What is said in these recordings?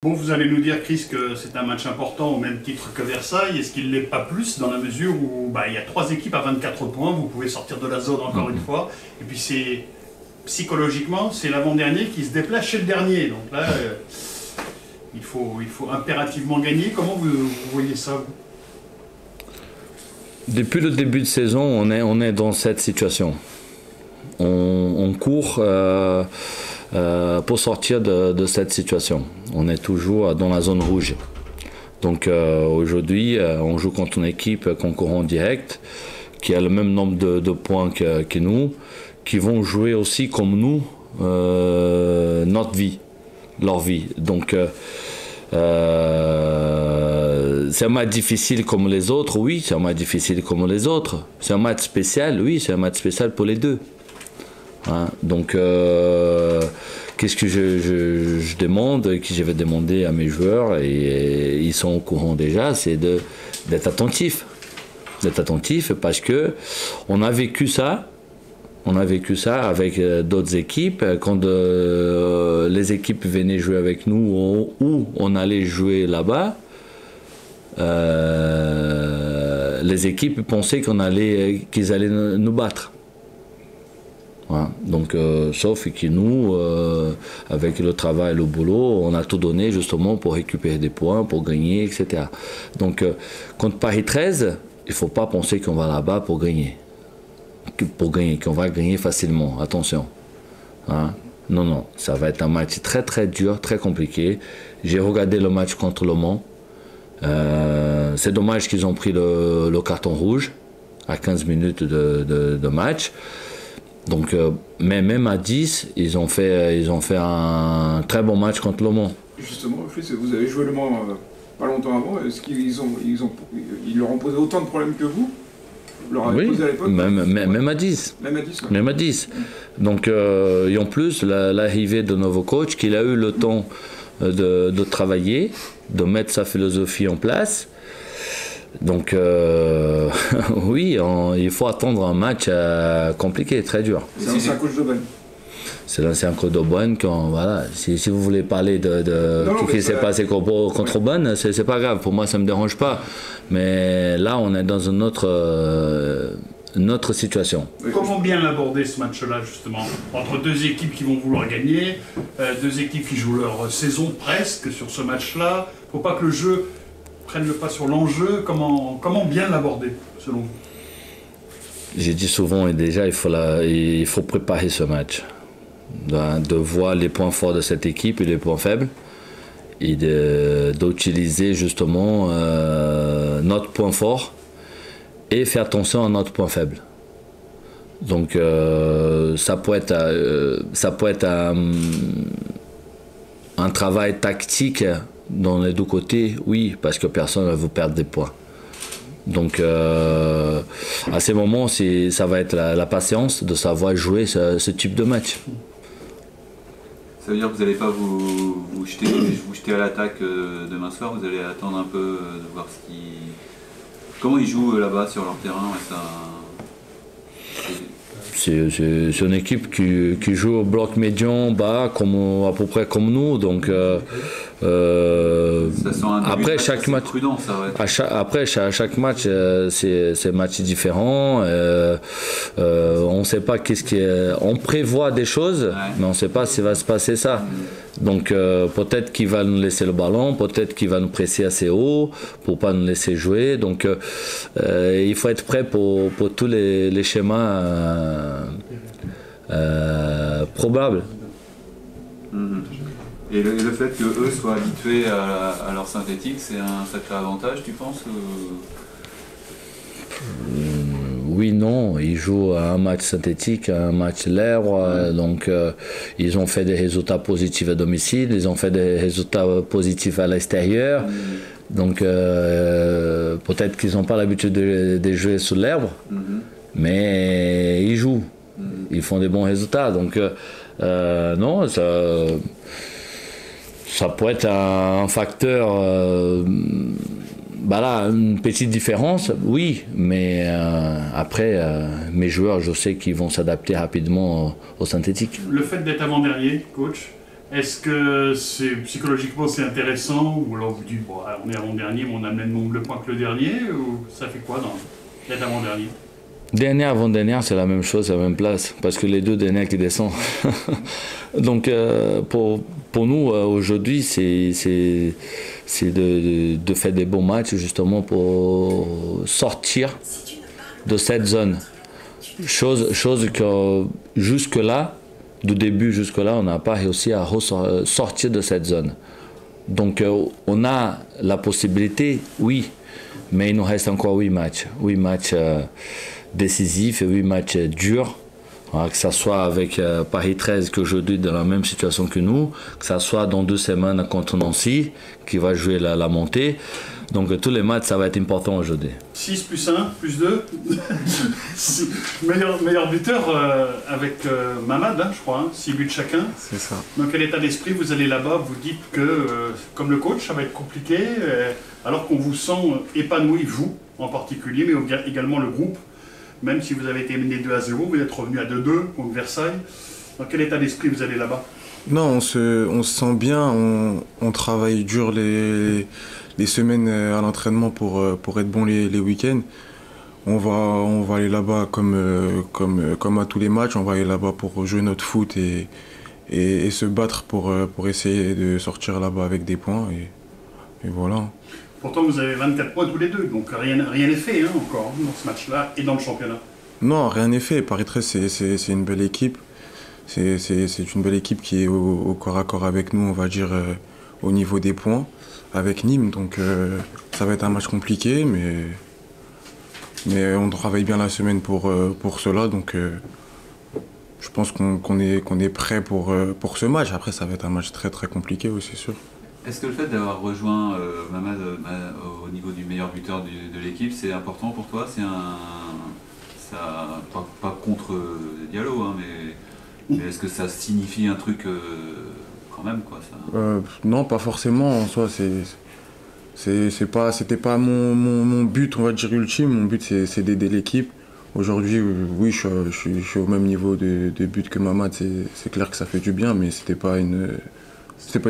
Bon, vous allez nous dire, Chris, que c'est un match important au même titre que Versailles. Est-ce qu'il ne l'est pas plus dans la mesure où il y a 3 équipes à 24 points, vous pouvez sortir de la zone encore une fois. Et puis psychologiquement, c'est l'avant-dernier qui se déplace chez le dernier. Donc là, il faut impérativement gagner. Comment vous voyez ça, vous? Depuis le début de saison, on est dans cette situation. On court pour sortir de cette situation. On est toujours dans la zone rouge. Donc aujourd'hui, on joue contre une équipe concurrente directe qui a le même nombre de points que nous, qui vont jouer aussi comme nous notre vie, leur vie. Donc c'est un match difficile comme les autres, oui, c'est un match difficile comme les autres. C'est un match spécial, oui, c'est un match spécial pour les deux. Hein, donc, qu'est-ce que je demande, que je vais demander à mes joueurs, et ils sont au courant déjà, c'est d'être attentifs. D'être attentifs parce que on a vécu ça avec d'autres équipes. Quand les équipes venaient jouer avec nous ou on allait jouer là-bas, les équipes pensaient qu'ils allaient nous battre. Voilà. Donc, sauf que nous, avec le travail et le boulot, on a tout donné justement pour récupérer des points, pour gagner, etc. Donc, contre Paris 13, il ne faut pas penser qu'on va là-bas pour gagner. Qu'on va gagner facilement, attention. Hein? Non, non, ça va être un match très très dur, très compliqué. J'ai regardé le match contre Le Mans. C'est dommage qu'ils ont pris le carton rouge à 15 minutes de match. Donc, mais même à 10, ils ont fait un très bon match contre Le Mans. Justement, vous avez joué Le Mans pas longtemps avant. Est-ce qu'ils leur ont posé autant de problèmes que vous? Oui, même à 10. Même à 10, ouais. Même à 10. Donc, et en plus, l'arrivée de nouveau coach, qu'il a eu le temps de travailler, de mettre sa philosophie en place. Donc, oui, il faut attendre un match compliqué, très dur. C'est l'ancien coach d'Aubagne. C'est l'ancien coach d'Aubagne. Voilà. Si vous voulez parler de ce qui s'est passé contre Aubagne, c'est pas grave. Pour moi, ça ne me dérange pas. Mais là, on est dans une autre situation. Comment bien l'aborder ce match-là, justement? Entre deux équipes qui vont vouloir gagner, deux équipes qui jouent leur saison presque sur ce match-là. Il ne faut pas que le jeu prenne le pas sur l'enjeu. Comment bien l'aborder, selon vous? J'ai dit souvent, et déjà, il faut préparer ce match. De voir les points forts de cette équipe et les points faibles. Et d'utiliser justement notre point fort et faire attention à notre point faible. Donc ça peut être un travail tactique dans les deux côtés, oui, parce que personne ne veut perdre des points. Donc à ces moments, ça va être la patience de savoir jouer ce type de match. Ça veut dire que vous n'allez pas vous jeter à l'attaque demain soir, vous allez attendre un peu de voir comment ils jouent là-bas sur leur terrain. C'est une équipe qui joue au bloc médian bas, à peu près comme nous. Donc, ça sent un après chaque match, prudent, ça, chaque match, c'est un match différent. On ne sait pas on prévoit des choses, ouais, mais on ne sait pas s'il va se passer ça. Donc peut-être qu'il va nous laisser le ballon, peut-être qu'il va nous presser assez haut pour pas nous laisser jouer. Donc il faut être prêt pour tous les schémas probables. Et le fait qu'eux soient habitués à leur synthétique, c'est un sacré avantage, tu penses? Oui, non, ils jouent un match synthétique, un match l'herbe, donc ils ont fait des résultats positifs à domicile, ils ont fait des résultats positifs à l'extérieur, donc peut-être qu'ils n'ont pas l'habitude de jouer sur l'herbe, mais ils jouent, ils font des bons résultats, donc non, ça peut être un facteur. Là, une petite différence, oui, mais après, mes joueurs, je sais qu'ils vont s'adapter rapidement au synthétique. Le fait d'être avant-dernier, coach, Est-ce que psychologiquement c'est intéressant ou alors vous dites bon, on est avant-dernier mais on a le même nombre de points que le dernier ou ça fait quoi d'être avant-dernier? Dernière, avant-dernière, c'est la même chose, c'est la même place, parce que les deux derniers qui descendent. Donc pour nous, aujourd'hui, c'est de faire des bons matchs, justement, pour sortir de cette zone. Chose que jusque-là, du début jusque-là, on n'a pas réussi à sortir de cette zone. Donc on a la possibilité, oui, mais il nous reste encore 8 matchs. 8 matchs décisifs et 8 matchs durs. Que ce soit avec Paris 13 qui est aujourd'hui dans la même situation que nous, que ce soit dans 2 semaines contre Nancy qui va jouer la montée. Donc tous les matchs, ça va être important aujourd'hui. 6 plus 1 plus 2. meilleur buteur avec Mamad, hein, je crois, 6 buts chacun. C'est ça. Dans quel état d'esprit vous allez là-bas? Vous dites que, comme le coach, ça va être compliqué, alors qu'on vous sent épanoui, vous en particulier, mais également le groupe. Même si vous avez été mené 2-0, vous êtes revenu à 2-2 contre Versailles. Dans quel état d'esprit vous allez là-bas? Non, on se sent bien, on travaille dur les semaines à l'entraînement pour être bon les week-ends. On va aller là-bas comme à tous les matchs, on va aller là-bas pour jouer notre foot et se battre pour essayer de sortir là-bas avec des points. Et voilà. Pourtant, vous avez 24 points tous les deux, donc rien n'est fait encore dans ce match-là et dans le championnat. Non, rien n'est fait. Paris 13, c'est une belle équipe. C'est une belle équipe qui est au corps à corps avec nous, on va dire, au niveau des points, avec Nîmes. Donc ça va être un match compliqué, mais on travaille bien la semaine pour cela. Donc je pense qu'on est prêt pour ce match. Après, ça va être un match très très compliqué, oui, c'est sûr. Est-ce que le fait d'avoir rejoint Mamad au niveau du meilleur buteur de l'équipe, c'est important pour toi? Pas contre Diallo, hein, mais est-ce que ça signifie un truc quand même, quoi, ça? Non, pas forcément. En soi, c'était pas mon but, on va dire, ultime. Mon but, c'est d'aider l'équipe. Aujourd'hui, oui, je suis au même niveau de but que Mamad. C'est clair que ça fait du bien, mais c'était pas une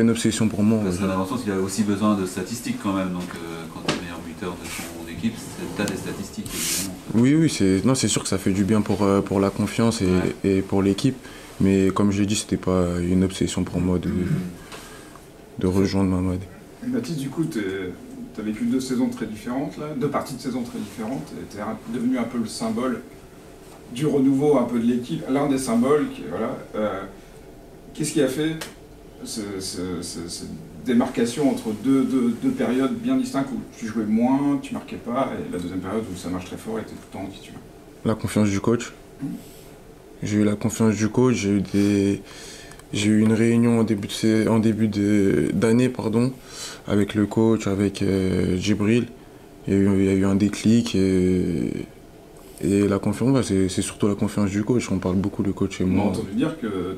obsession pour moi. Parce qu'en avançant, il a aussi besoin de statistiques quand même. Donc, quand tu es le meilleur buteur de son équipe, tu as des statistiques, évidemment. Oui, c'est sûr que ça fait du bien pour la confiance et pour l'équipe. Mais comme je l'ai dit, c'était pas une obsession pour moi de rejoindre Mamad. Baptiste, du coup, tu as vécu 2 saisons très différentes, là, 2 parties de saison très différentes. Tu es devenu un peu le symbole du renouveau un peu de l'équipe, l'un des symboles. Voilà. Qu'est-ce qui a fait cette démarcation entre deux périodes bien distinctes où tu jouais moins, tu marquais pas, et la deuxième période où ça marche très fort et tu es tout le temps titulaire? La confiance du coach. J'ai eu la confiance du coach, j'ai eu une réunion en début d'année avec le coach, avec Djibril. Il y a eu un déclic et la confiance, c'est surtout la confiance du coach. On parle beaucoup le coach et moi. On a entendu dire que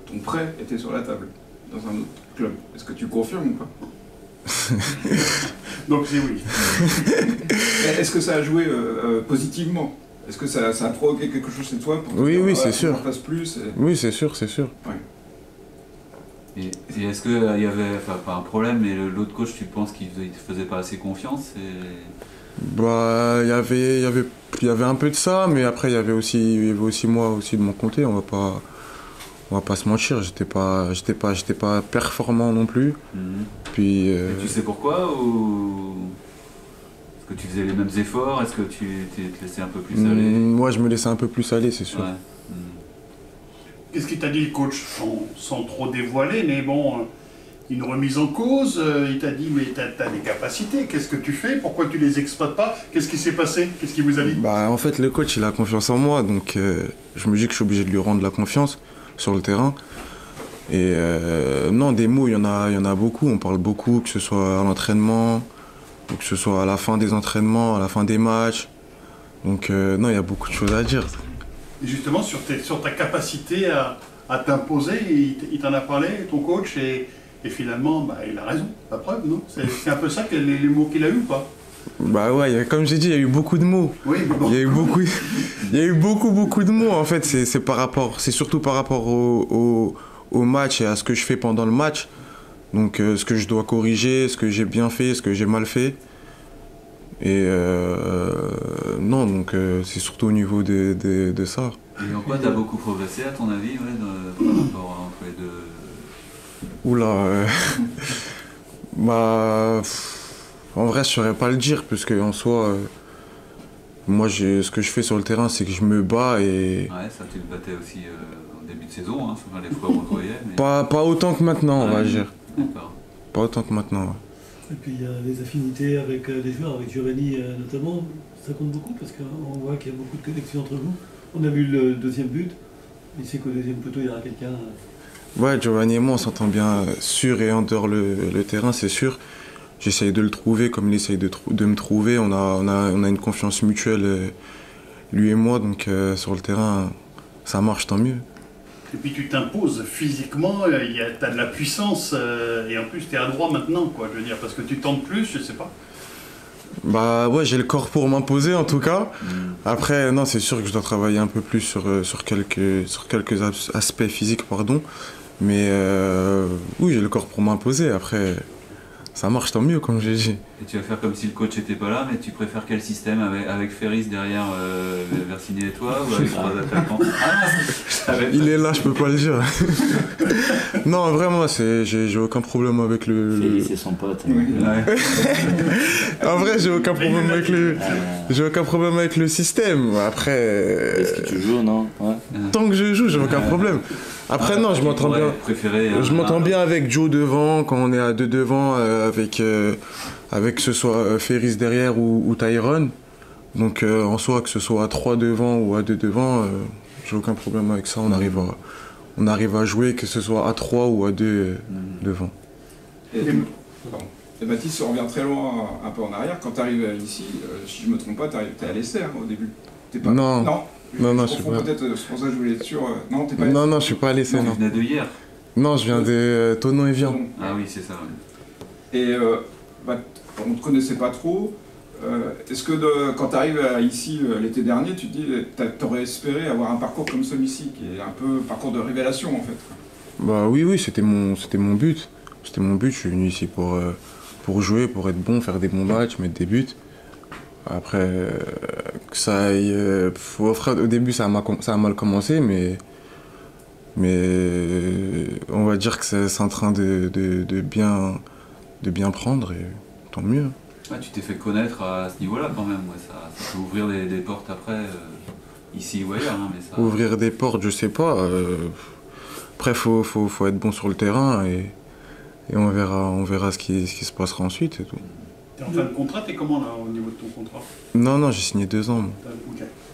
ton prêt était sur la table dans un autre club. Est-ce que tu confirmes ou pas? Donc c'est oui. Est-ce que ça a joué positivement? Est-ce que ça a provoqué quelque chose chez toi pour Oui, c'est sûr. fasse plus Oui, c'est sûr. Ouais. Et est-ce qu'il y avait, pas un problème, mais l'autre coach, tu penses qu'il ne te faisait pas assez confiance Bah, il y avait un peu de ça, mais après il y avait aussi moi aussi de mon côté. On va pas se mentir, j'étais pas performant non plus. Puis. Et tu sais pourquoi ou est-ce que tu faisais les mêmes efforts? Est-ce que tu te laissais un peu plus aller? Moi, je me laissais un peu plus aller, c'est sûr. Ouais. Qu'est-ce qu'il t'a dit le coach, sans trop dévoiler, mais bon, une remise en cause, il t'a dit mais t'as des capacités, qu'est-ce que tu fais? Pourquoi tu les exploites pas? Qu'est-ce qui s'est passé? Qu'est-ce qu'il vous a dit? Bah, en fait, le coach, il a confiance en moi, donc je me dis que je suis obligé de lui rendre la confiance sur le terrain. Et non, des mots, il y en a beaucoup, on parle beaucoup, que ce soit à l'entraînement, ou que ce soit à la fin des entraînements, à la fin des matchs. Donc non, il y a beaucoup de choses à dire. Et justement, sur ta capacité à t'imposer, il t'en a parlé, ton coach, et finalement, bah, il a raison, la preuve, non? C'est un peu ça, les mots qu'il a eu ou pas? Bah ouais, comme j'ai dit, il y a eu beaucoup de mots. Oui, mais bon. Il y a eu beaucoup de mots, en fait. C'est surtout par rapport au au match et à ce que je fais pendant le match. Donc ce que je dois corriger, ce que j'ai bien fait, ce que j'ai mal fait. Et non, donc c'est surtout au niveau de ça. Et en quoi tu as beaucoup progressé, à ton avis, par rapport entre les deux? Oula, bah, en vrai, je saurais pas le dire, puisque en soi, moi, ce que je fais sur le terrain, c'est que je me bats et... Ouais, ça, tu te battais aussi au début de saison, hein, souvent les fois où on te voyait. Mais... Pas autant que maintenant, on va dire. D'accord. Pas autant que maintenant, ouais. Et puis il y a les affinités avec les joueurs, avec Giovanni notamment, ça compte beaucoup parce qu'on voit qu'il y a beaucoup de connexions entre vous. On a vu le deuxième but, il sait qu'au deuxième poteau il y aura quelqu'un. Ouais, Giovanni et moi on s'entend bien sur et en dehors le terrain, c'est sûr. J'essaye de le trouver comme il essaye de me trouver. On a une confiance mutuelle, lui et moi, donc sur le terrain ça marche, tant mieux. Et puis tu t'imposes physiquement, t'as de la puissance, et en plus t'es à droit maintenant, quoi, je veux dire, parce que tu tentes plus, je sais pas. Bah ouais, j'ai le corps pour m'imposer en tout cas. Après, non, c'est sûr que je dois travailler un peu plus sur quelques aspects physiques, pardon. Mais oui, j'ai le corps pour m'imposer. Après, ça marche, tant mieux, comme j'ai dit. Et tu vas faire comme si le coach n'était pas là, mais tu préfères quel système avec Ferris derrière Versini et toi, ou avec 3 attaquants? Il est là, je peux pas le dire. Non, vraiment, j'ai aucun problème avec Félix, c'est son pote. Ouais. En vrai, j'ai aucun problème avec le système. Après, Est-ce que tu joues, non? Ouais. tant que je joue, j'ai aucun problème. Après, non, je m'entends bien. Je m'entends bien avec Joe devant, quand on est à 2 devant, avec que ce soit Ferris derrière ou Tyrone. Donc en soi, que ce soit à 3 devant ou à 2 devant, j'ai aucun problème avec ça. On arrive à jouer, que ce soit à 3 ou à 2 devant. Et Baptiste, on revient très loin, un peu en arrière. Quand tu arrives ici, si je me trompe pas, t'es à l'essai au début. T'es pas... Non. Non, je suis pas. Peut-être, c'est pour ça que je voulais être sûr. Non, t'es pas. Non, je suis pas à l'essai, Tu non. venais de hier. Non, je viens de Thonon et Vian. Ah oui, c'est ça. Ouais. Et on ne te connaissait pas trop. Est-ce que quand tu arrives ici l'été dernier, tu te dis t'aurais espéré avoir un parcours comme celui-ci, qui est un peu un parcours de révélation en fait? Bah oui, c'était mon but. C'était mon but, je suis venu ici pour jouer, pour être bon, faire des bons matchs, mettre des buts. Après, que ça aille... au début, ça a mal commencé, mais on va dire que c'est en train de bien prendre, et tant mieux. Ouais, tu t'es fait connaître à ce niveau-là quand même. Ouais, ça peut ouvrir des portes après, ici ou ailleurs. Hein, mais ça... Ouvrir des portes, je sais pas. Après, faut être bon sur le terrain, et on verra ce qui se passera ensuite et tout. T'es en fin de contrat, t'es comment là au niveau de ton contrat? Non, j'ai signé 2 ans. Moi. T'as